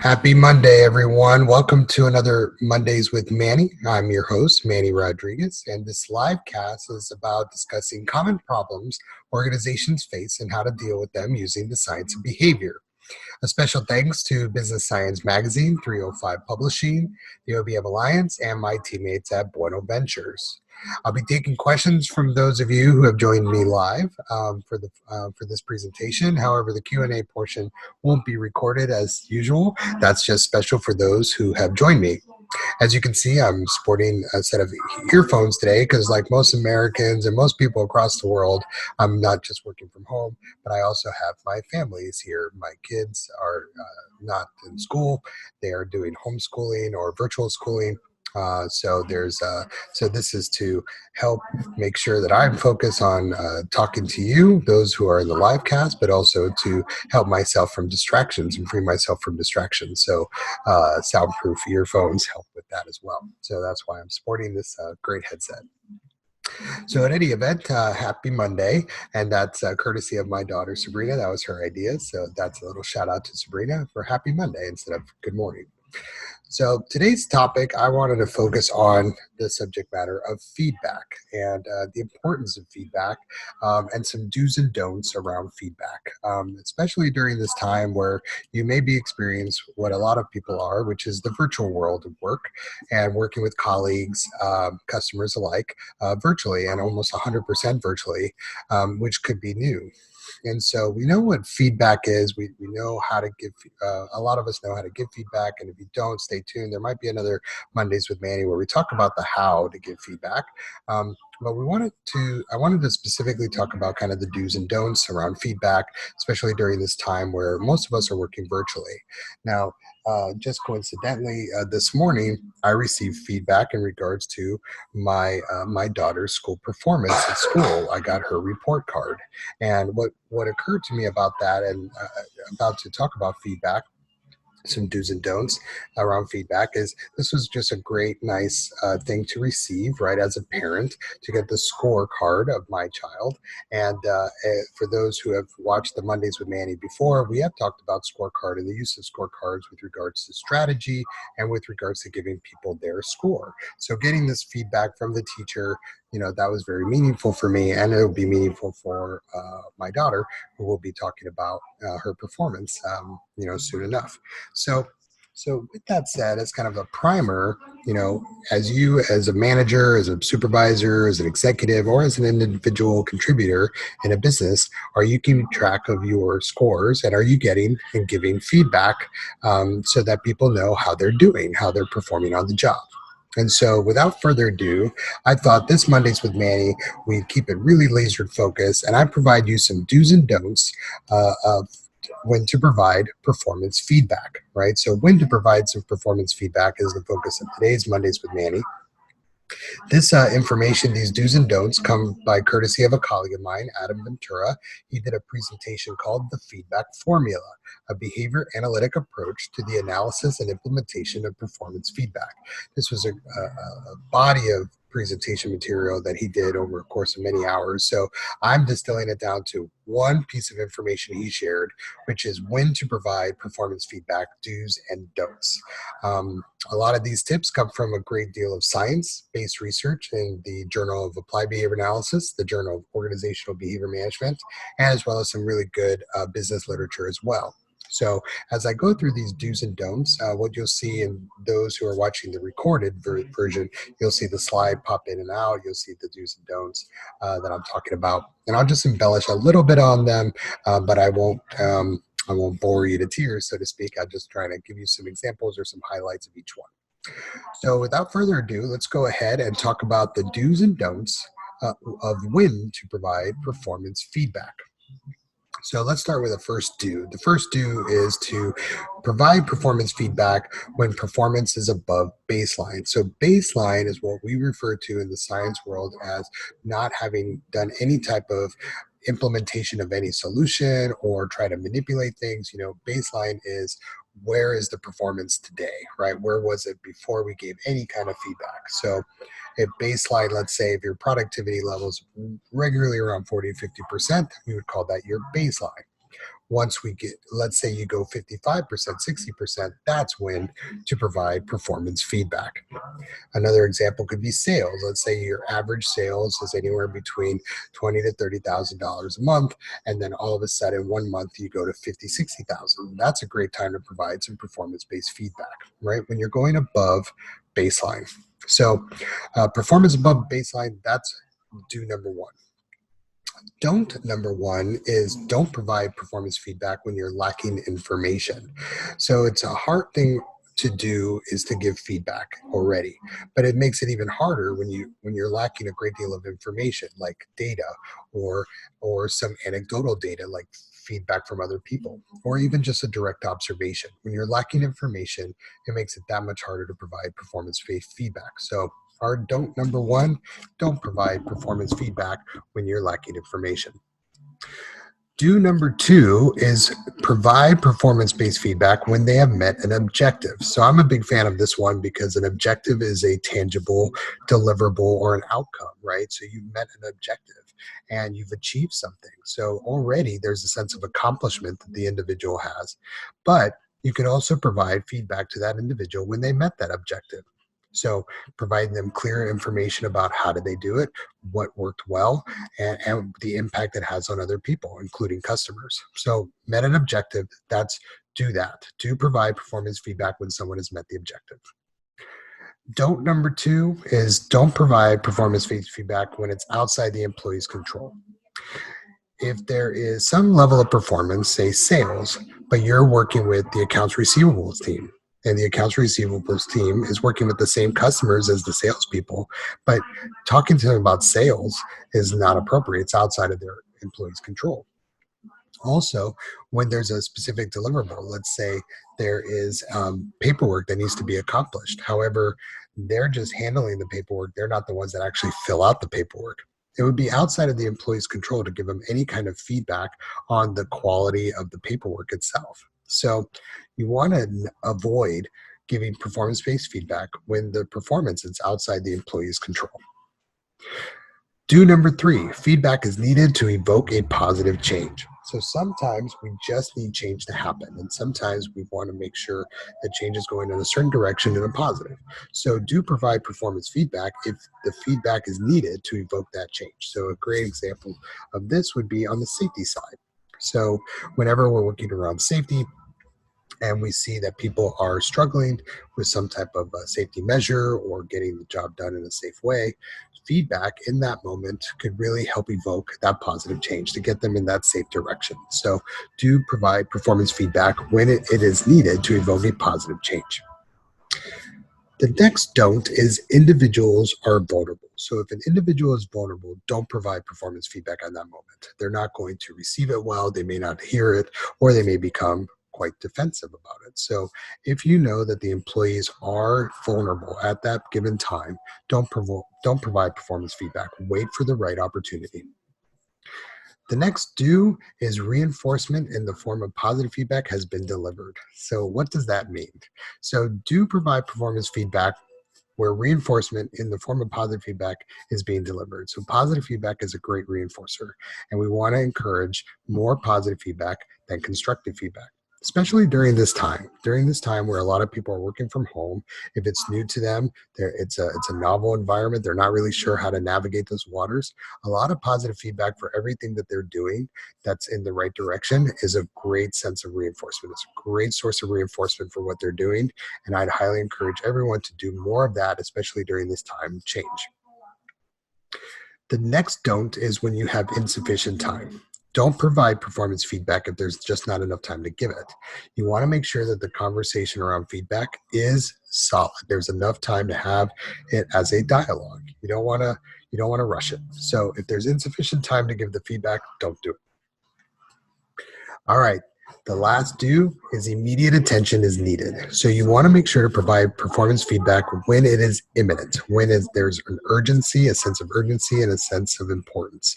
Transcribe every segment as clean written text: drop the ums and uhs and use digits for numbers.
Happy Monday, everyone. Welcome to another Mondays with Manny. I'm your host, Manny Rodriguez, and this live cast is about discussing common problems organizations face and how to deal with them using the science of behavior. A special thanks to Business Science Magazine, 305 Publishing, the OBM Alliance, and my teammates at Bueno Ventures. I'll be taking questions from those of you who have joined me live for this presentation. However, the Q&A portion won't be recorded as usual. That's just special for those who have joined me. As you can see, I'm sporting a set of earphones today because, like most Americans and most people across the world, I'm not just working from home, but I also have my families here. My kids are not in school; they are doing homeschooling or virtual schooling. So this is to help make sure that I'm focused on talking to you, those who are in the live cast, but also to help myself from distractions and free myself from distractions. So soundproof earphones help with that as well. So that's why I'm sporting this great headset. So in any event, happy Monday, and that's courtesy of my daughter Sabrina. That was her idea. So that's a little shout out to Sabrina for happy Monday instead of good morning. So today's topic, I wanted to focus on the subject matter of feedback and the importance of feedback and some do's and don'ts around feedback, especially during this time where you may be experiencing what a lot of people are, which is the virtual world of work and working with colleagues, customers alike, virtually and almost 100% virtually, which could be new. And so we know what feedback is. We know how to give, a lot of us know how to give feedback. And if you don't, stay tuned. There might be another Mondays with Manny where we talk about the how to give feedback. But I wanted to specifically talk about kind of the do's and don'ts around feedback, especially during this time where most of us are working virtually. Now, just coincidentally, this morning, I received feedback in regards to my daughter's school performance at school. I got her report card, and what occurred to me about that, and about to talk about feedback, some do's and don'ts around feedback, is this was just a great, nice thing to receive, right, as a parent, to get the scorecard of my child. And for those who have watched the Mondays with Manny before, we have talked about scorecard and the use of scorecards with regards to strategy and with regards to giving people their score. So getting this feedback from the teacher, that was very meaningful for me, and it'll be meaningful for my daughter, who will be talking about her performance, soon enough. So, so with that said, as kind of a primer, as you, as a manager, as a supervisor, as an executive, or as an individual contributor in a business, are you keeping track of your scores, and are you getting and giving feedback so that people know how they're doing, how they're performing on the job? And so, without further ado, I thought this Mondays with Manny, we'd keep it really laser focused, and I provide you some do's and don'ts of when to provide performance feedback, right? So, when to provide some performance feedback is the focus of today's Mondays with Manny. This information, these do's and don'ts, come by courtesy of a colleague of mine, Adam Ventura. He did a presentation called The Feedback Formula, a behavior analytic approach to the analysis and implementation of performance feedback. This was a body of presentation material that he did over a course of many hours. So I'm distilling it down to one piece of information he shared, which is when to provide performance feedback, do's and don'ts. A lot of these tips come from a great deal of science-based research in the Journal of Applied Behavior Analysis, the Journal of Organizational Behavior Management, and as well as some really good business literature as well. So as I go through these do's and don'ts, what you'll see in those who are watching the recorded version, you'll see the slide pop in and out. You'll see the do's and don'ts that I'm talking about. And I'll just embellish a little bit on them, but I won't bore you to tears, so to speak. I'm just trying to give you some examples or some highlights of each one. So without further ado, let's go ahead and talk about the do's and don'ts of when to provide performance feedback. So let's start with the first do. The first do is to provide performance feedback when performance is above baseline. So baseline is what we refer to in the science world as not having done any type of implementation of any solution or try to manipulate things. Baseline is, where is the performance today, right? Where was it before we gave any kind of feedback? So if baseline, let's say if your productivity levels regularly around 40 to 50%, we would call that your baseline. Once we get, let's say you go 55%, 60%, that's when to provide performance feedback. Another example could be sales. Let's say your average sales is anywhere between $20 to $30,000 a month, and then all of a sudden, 1 month you go to 50, 60,000. That's a great time to provide some performance-based feedback, right? When you're going above baseline. So, performance above baseline, that's do number one. Don't number one is don't provide performance feedback when you're lacking information. So it's a hard thing to do is to give feedback already, but it makes it even harder when you're lacking a great deal of information like data or some anecdotal data like feedback from other people or even just a direct observation. When you're lacking information, it makes it that much harder to provide performance based feedback. So our don't number one, don't provide performance feedback when you're lacking information. Do number two is provide performance based feedback when they have met an objective. So I'm a big fan of this one because an objective is a tangible, deliverable, or an outcome, right? So you've met an objective and you've achieved something. So already there's a sense of accomplishment that the individual has. But you can also provide feedback to that individual when they met that objective. So providing them clear information about how did they do it, what worked well, and the impact it has on other people, including customers. So, met an objective, that's do that. Do provide performance feedback when someone has met the objective. Don't number two is don't provide performance feedback when it's outside the employee's control. If there is some level of performance, say sales, but you're working with the accounts receivables team, and the accounts receivables team is working with the same customers as the salespeople, but talking to them about sales is not appropriate. It's outside of their employees' control. Also, when there's a specific deliverable, let's say there is paperwork that needs to be accomplished. However, they're just handling the paperwork. They're not the ones that actually fill out the paperwork. It would be outside of the employee's control to give them any kind of feedback on the quality of the paperwork itself. So you want to avoid giving performance based feedback when the performance is outside the employee's control. Do number three, feedback is needed to evoke a positive change. So sometimes we just need change to happen, and sometimes we want to make sure that change is going in a certain direction and a positive. So do provide performance feedback if the feedback is needed to evoke that change. So a great example of this would be on the safety side. So whenever we're working around safety, and we see that people are struggling with some type of safety measure or getting the job done in a safe way, feedback in that moment could really help evoke that positive change to get them in that safe direction. So, do provide performance feedback when it is needed to evoke a positive change. The next don't is individuals are vulnerable. So if an individual is vulnerable, don't provide performance feedback on that moment. They're not going to receive it well, they may not hear it, or they may become quite defensive about it. So if you know that the employees are vulnerable at that given time, don't provide performance feedback. Wait for the right opportunity. The next do is reinforcement in the form of positive feedback has been delivered. So what does that mean? So do provide performance feedback where reinforcement in the form of positive feedback is being delivered. So positive feedback is a great reinforcer, and we want to encourage more positive feedback than constructive feedback. Especially during this time where a lot of people are working from home. If it's new to them, it's a novel environment. They're not really sure how to navigate those waters. A lot of positive feedback for everything that they're doing that's in the right direction is a great sense of reinforcement. It's a great source of reinforcement for what they're doing, and I'd highly encourage everyone to do more of that, especially during this time of change. The next don't is when you have insufficient time. Don't provide performance feedback if there's just not enough time to give it. You want to make sure that the conversation around feedback is solid. There's enough time to have it as a dialogue. You don't want to rush it. So if there's insufficient time to give the feedback, don't do it. All right. The last do is immediate attention is needed. So you want to make sure to provide performance feedback when it is imminent, there's an urgency, a sense of urgency, and a sense of importance.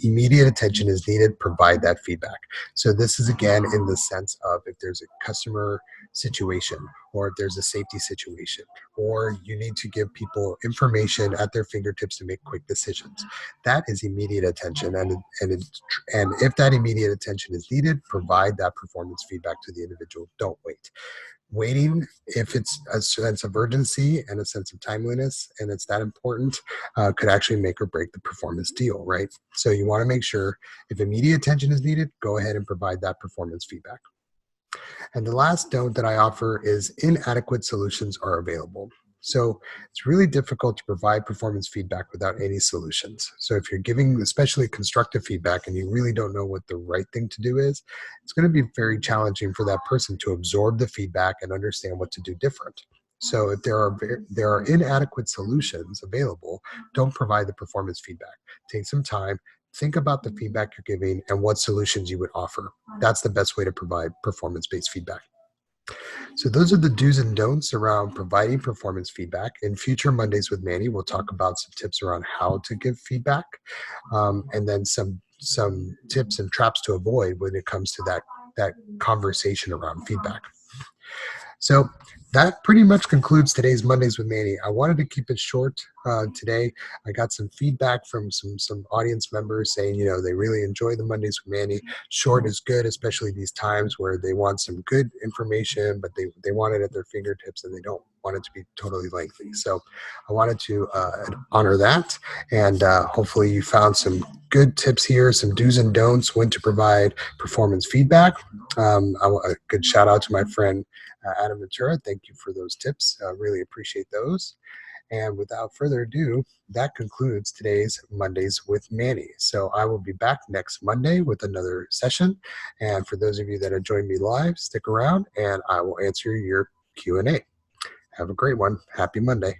Immediate attention is needed. Provide that feedback. So this is again in the sense of if there's a customer situation or if there's a safety situation, or you need to give people information at their fingertips to make quick decisions. That is immediate attention, and if that immediate attention is needed, provide that performance feedback to the individual. Don't wait. Waiting, if it's a sense of urgency and a sense of timeliness and it's that important, could actually make or break the performance deal, right? So you want to make sure if immediate attention is needed, go ahead and provide that performance feedback. And the last note that I offer is inadequate solutions are available. So it's really difficult to provide performance feedback without any solutions. So if you're giving especially constructive feedback and you really don't know what the right thing to do is, it's going to be very challenging for that person to absorb the feedback and understand what to do different. So if there are inadequate solutions available, don't provide the performance feedback. Take some time, think about the feedback you're giving and what solutions you would offer. That's the best way to provide performance-based feedback. So those are the do's and don'ts around providing performance feedback. In future Mondays with Manny, we'll talk about some tips around how to give feedback, and then some tips and traps to avoid when it comes to that conversation around feedback. So that pretty much concludes today's Mondays with Manny. I wanted to keep it short today. I got some feedback from some audience members saying, they really enjoy the Mondays with Manny. Short is good, especially these times where they want some good information, but they want it at their fingertips and they don't want it to be totally lengthy. So I wanted to honor that. And hopefully you found some good tips here, some do's and don'ts when to provide performance feedback. A good shout out to my friend Adam Ventura. Thank you for those tips. Really appreciate those. And without further ado, that concludes today's Mondays with Manny. So I will be back next Monday with another session. And for those of you that are joining me live, stick around and I will answer your Q&A. Have a great one. Happy Monday.